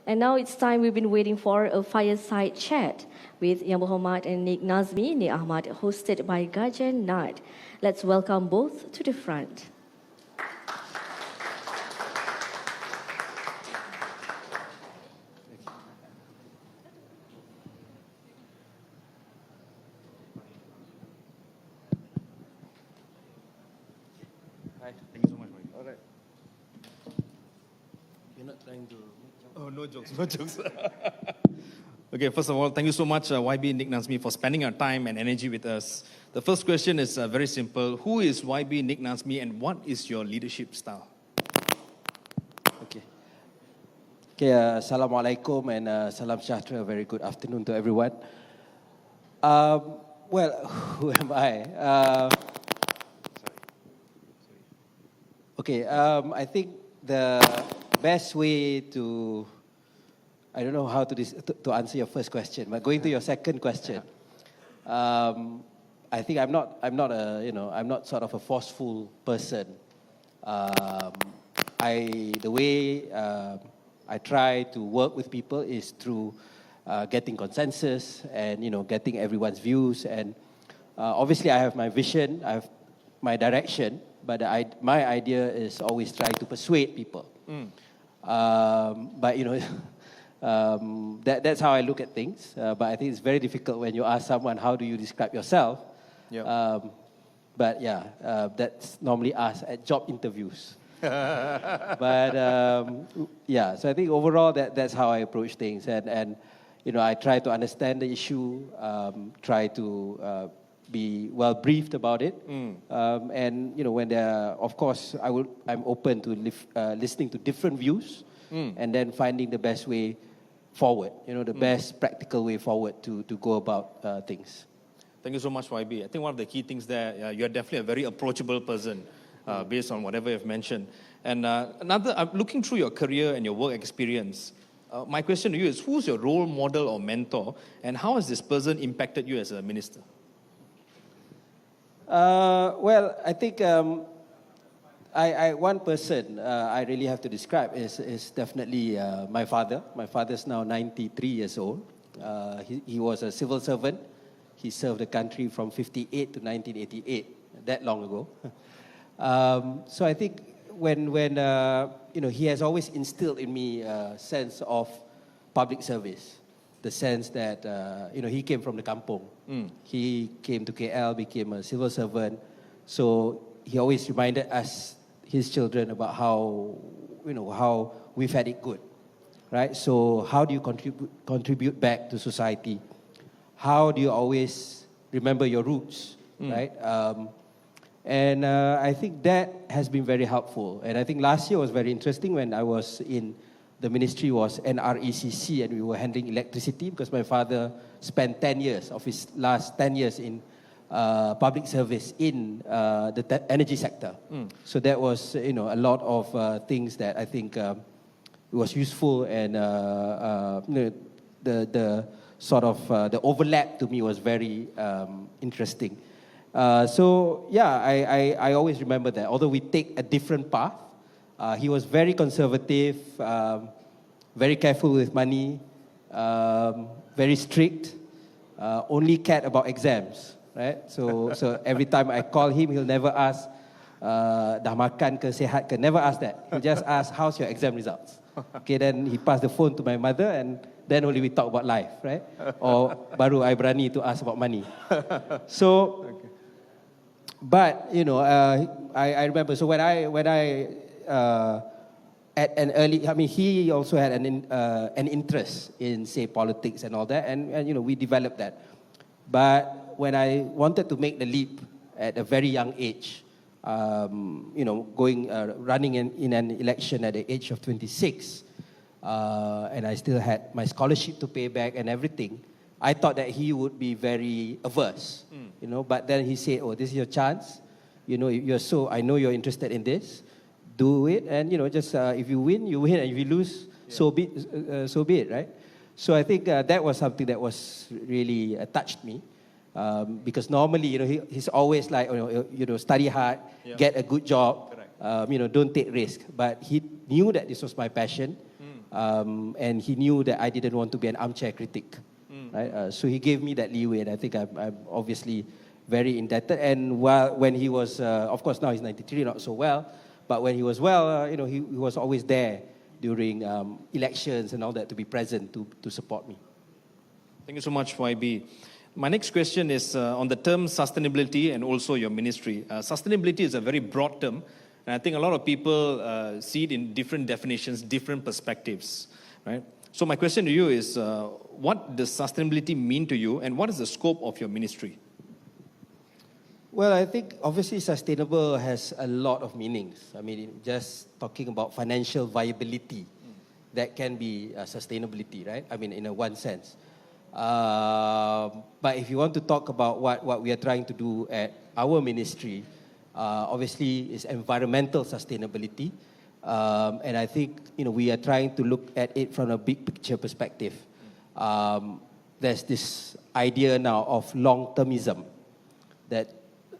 And now it's time we've been waiting for, a Fireside Chat with Yang Muhammad and Nik Nazmi Nik Ahmad, hosted by Gajen Nad. Let's welcome both to the front. Hi, thank you so much. All right. You're not trying to... Oh, no jokes, no jokes. Okay, first of all, thank you so much, YB Nik Nazmi, for spending your time and energy with us. The first question is very simple. Who is YB Nik Nazmi and what is your leadership style? Okay, Assalamualaikum and Salam Sejahtera. A very good afternoon to everyone. Well, who am I? Okay, I think the best way to, I don't know how to answer your first question, but going to your second question, I think I'm not I'm not sort of a forceful person. The way I try to work with people is through getting consensus and getting everyone's views, and obviously I have my vision, I have my direction, but my idea is always try to persuade people. But that's how I look at things. But I think it's very difficult when you ask someone, how do you describe yourself? Yep. But yeah, that's normally asked at job interviews. But yeah, so I think overall that's how I approach things, and I try to understand the issue, try to be well briefed about it, and when of course I'm open to listening to different views, and then finding the best way forward, the best practical way forward to go about things. Thank you so much, YB. I think one of the key things there, you're definitely a very approachable person, based on whatever you've mentioned. And I'm looking through your career and your work experience. My question to you is, who's your role model or mentor, and how has this person impacted you as a minister? Well, I think one person I really have to describe is definitely my father. My father's now 93 years old. He was a civil servant. He served the country from 58 to 1988, that long ago. So I think when he has always instilled in me a sense of public service, the sense that he came from the kampung. He came to KL, became a civil servant. So he always reminded us, his children, about how we've had it good, right? So how do you contribute back to society? How do you always remember your roots, right? And I think that has been very helpful. And I think last year was very interesting when I was in the ministry was NRES, and we were handling electricity because my father spent 10 years of his last 10 years in public service in the energy sector. So that was a lot of things that I think was useful, and the sort of the overlap to me was very interesting. So yeah, I always remember that. Although we take a different path, he was very conservative, very careful with money, very strict, only cared about exams, right? So every time I call him, he'll never ask, dah makan ke, sehat ke, never ask that. He'll just ask, how's your exam results? Okay, then he passed the phone to my mother, and then only we talk about life, right? Or baru I berani to ask about money. So, but I remember. So when I at an early, I mean, he also had an interest in, say, politics and all that, and we developed that. But when I wanted to make the leap at a very young age, running in an election at the age of 26, and I still had my scholarship to pay back and everything, I thought that he would be very averse, But then he said, "Oh, this is your chance. I know you're interested in this. Do it, and just if you win, you win, and if you lose, so be it, right?" So I think that was something that was really touched me, because normally, he's always like, study hard, get a good job, don't take risk. But he knew that this was my passion. And he knew that I didn't want to be an armchair critic. Right? So he gave me that leeway, and I think I'm obviously very indebted. And when he was, of course now he's 93, not so well, but when he was well, he was always there during elections and all that to be present to support me. Thank you so much, YB. My next question is on the term sustainability and also your ministry. Sustainability is a very broad term, and I think a lot of people see it in different definitions, different perspectives, right? So my question to you is, what does sustainability mean to you, and what is the scope of your ministry? Well, I think obviously sustainable has a lot of meanings. I mean, just talking about financial viability, that can be sustainability, right? I mean, in a one sense. But if you want to talk about what we are trying to do at our ministry, obviously is environmental sustainability. And I think, we are trying to look at it from a big picture perspective. There's this idea now of long-termism, that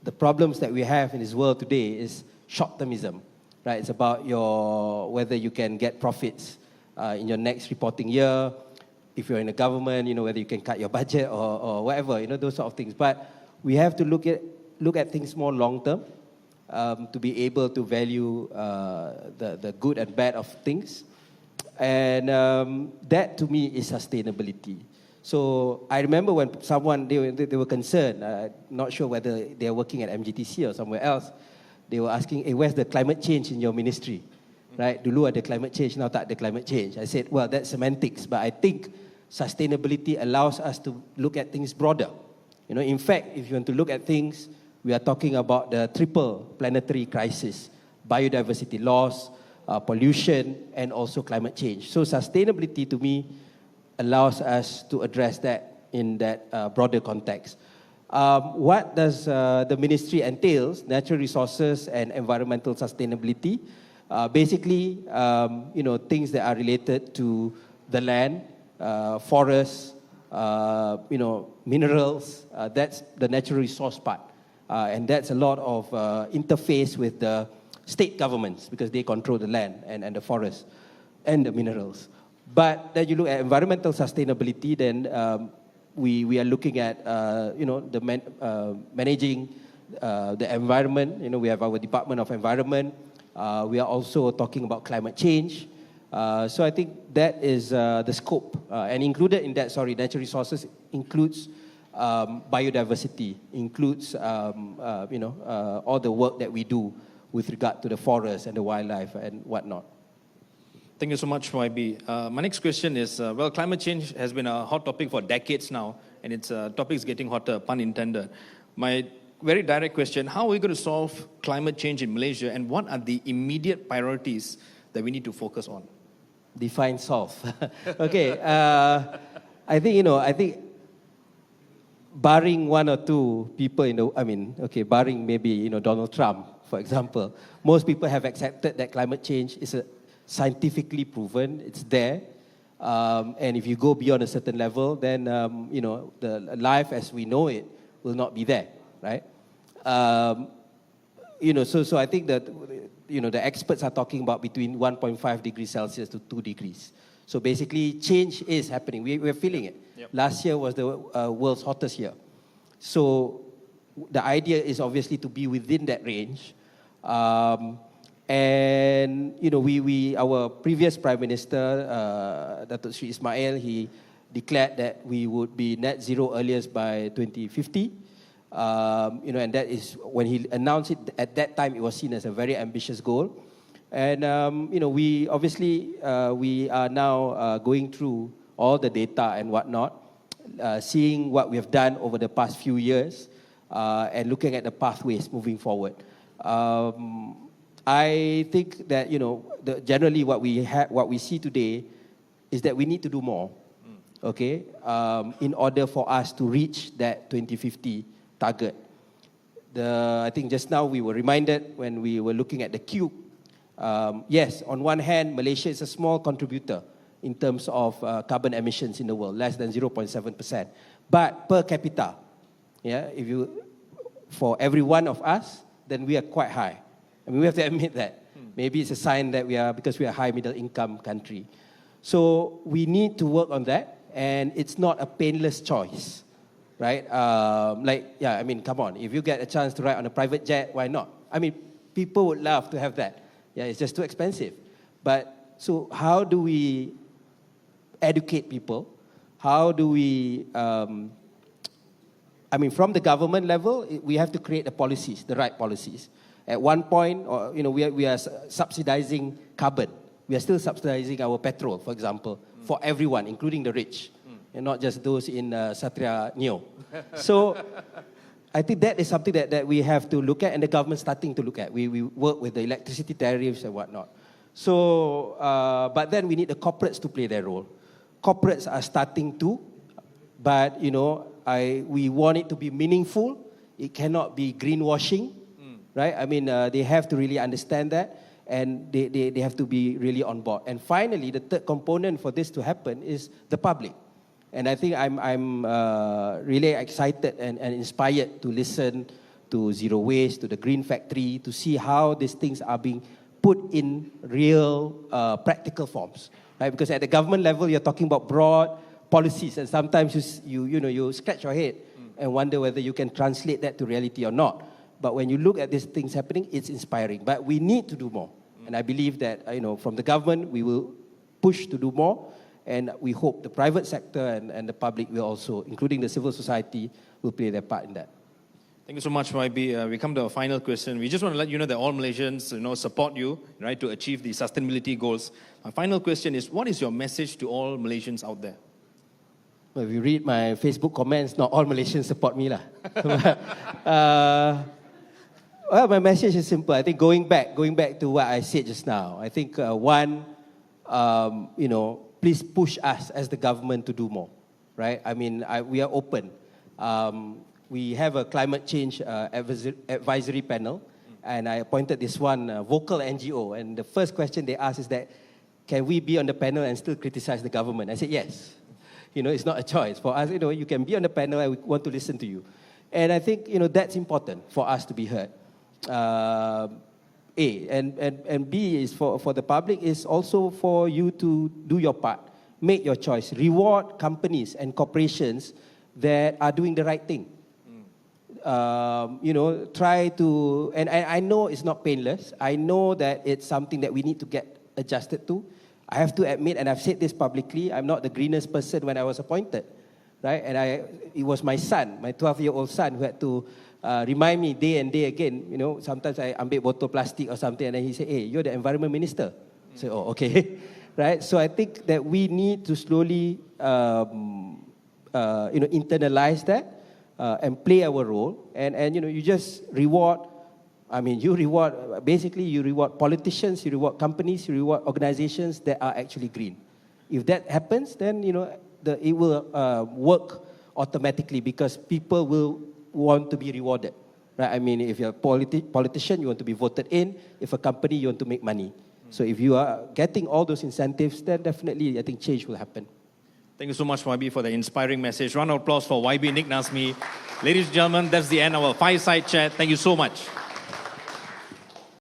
the problems that we have in this world today is short-termism, right? It's about whether you can get profits in your next reporting year, if you're in the government, whether you can cut your budget or whatever, those sort of things. But we have to look at things more long-term to be able to value the good and bad of things. And that, to me, is sustainability. So I remember when someone, they were concerned, not sure whether they're working at MGTC or somewhere else, they were asking, hey, where's the climate change in your ministry? Right? Dulu ada climate change, now tak ada climate change. I said, well, that's semantics, but I think sustainability allows us to look at things broader. In fact, if you want to look at things, we are talking about the triple planetary crisis: biodiversity loss, pollution, and also climate change. So sustainability, to me, allows us to address that in that broader context. What does the ministry entails? Natural resources and environmental sustainability. Basically, things that are related to the land, forests, minerals. That's the natural resource part. And that's a lot of interface with the state governments because they control the land and the forests and the minerals. But then you look at environmental sustainability, then we are looking at, managing the environment. We have our Department of Environment. We are also talking about climate change. So I think that is the scope. And included in that, natural resources includes biodiversity, includes, all the work that we do with regard to the forest and the wildlife and whatnot. Thank you so much, YB. My next question is, climate change has been a hot topic for decades now, and its topic is getting hotter, pun intended. My very direct question, how are we going to solve climate change in Malaysia, and what are the immediate priorities that we need to focus on? Define solve. Okay, I think barring one or two people barring maybe, Donald Trump, for example, most people have accepted that climate change is scientifically proven, it's there. And if you go beyond a certain level, then, the life as we know it will not be there, right? So I think that, the experts are talking about between 1.5 degrees Celsius to 2 degrees. So basically, change is happening. We're feeling it. Yep. Last year was the world's hottest year. So the idea is obviously to be within that range. And, our previous Prime Minister, Datuk Sri Ismail, he declared that we would be net zero earliest by 2050. And that is, when he announced it, at that time, it was seen as a very ambitious goal. And, we obviously, we are now going through all the data and whatnot, seeing what we have done over the past few years, and looking at the pathways moving forward. I think that, generally what we see today is that we need to do more, okay, in order for us to reach that 2050 target. I think just now we were reminded when we were looking at the cube. Yes, on one hand, Malaysia is a small contributor in terms of carbon emissions in the world, less than 0.7%. But per capita, for every one of us, then we are quite high. I mean, we have to admit that. Maybe it's a sign that because we are a high middle income country. So we need to work on that, and it's not a painless choice, right? I mean, come on, if you get a chance to ride on a private jet, why not? I mean, people would love to have that. Yeah, it's just too expensive. But so how do we educate people? How do we, from the government level, we have to create the policies, the right policies. At one point, we are subsidizing carbon. We are still subsidizing our petrol, for example, for everyone, including the rich, and not just those in Satria Neo. So I think that is something that we have to look at, and the government's starting to look at. We work with the electricity tariffs and whatnot. So, but then we need the corporates to play their role. Corporates are starting to, but we want it to be meaningful. It cannot be greenwashing, right? I mean, they have to really understand that, and they have to be really on board. And finally, the third component for this to happen is the public. And I think I'm really excited and inspired to listen to Zero Waste, to the Green Factory, to see how these things are being put in real practical forms, right? Because at the government level, you're talking about broad policies, and sometimes you scratch your head and wonder whether you can translate that to reality or not. But when you look at these things happening, it's inspiring. But we need to do more, and I believe that from the government we will push to do more, and we hope the private sector and the public will also, including the civil society, will play their part in that. Thank you so much, YB. We come to our final question. We just want to let you know that all Malaysians, support you, right, to achieve the sustainability goals. My final question is, what is your message to all Malaysians out there? Well, if you read my Facebook comments, not all Malaysians support me, lah. Well, my message is simple. I think going back to what I said just now. I think please push us as the government to do more, right? I mean, we are open. We have a climate change advisory panel, and I appointed this one vocal NGO. And the first question they asked is that, can we be on the panel and still criticize the government? I said, yes. It's not a choice. For us, you can be on the panel and we want to listen to you. And I think, that's important for us to be heard. A. And B is for the public is also for you to do your part. Make your choice. Reward companies and corporations that are doing the right thing. Try to, and I know it's not painless. I know that it's something that we need to get adjusted to. I have to admit, and I've said this publicly, I'm not the greenest person when I was appointed, right? And it was my son, my 12-year-old son, who had to remind me day and day again. Sometimes I ambil botol plastic or something, and then he said, hey, you're the environment minister. I said, oh, okay. Right? So I think that we need to slowly, internalize that and play our role. And you just reward. You reward politicians, you reward companies, you reward organizations that are actually green. If that happens, then it will work automatically because people will want to be rewarded. Right? If you're a politician, you want to be voted in. If a company, you want to make money. So if you are getting all those incentives, then definitely I think change will happen. Thank you so much, YB, for the inspiring message. Round of applause for YB Nik Nazmi. Ladies and gentlemen, that's the end of our Fireside Chat. Thank you so much.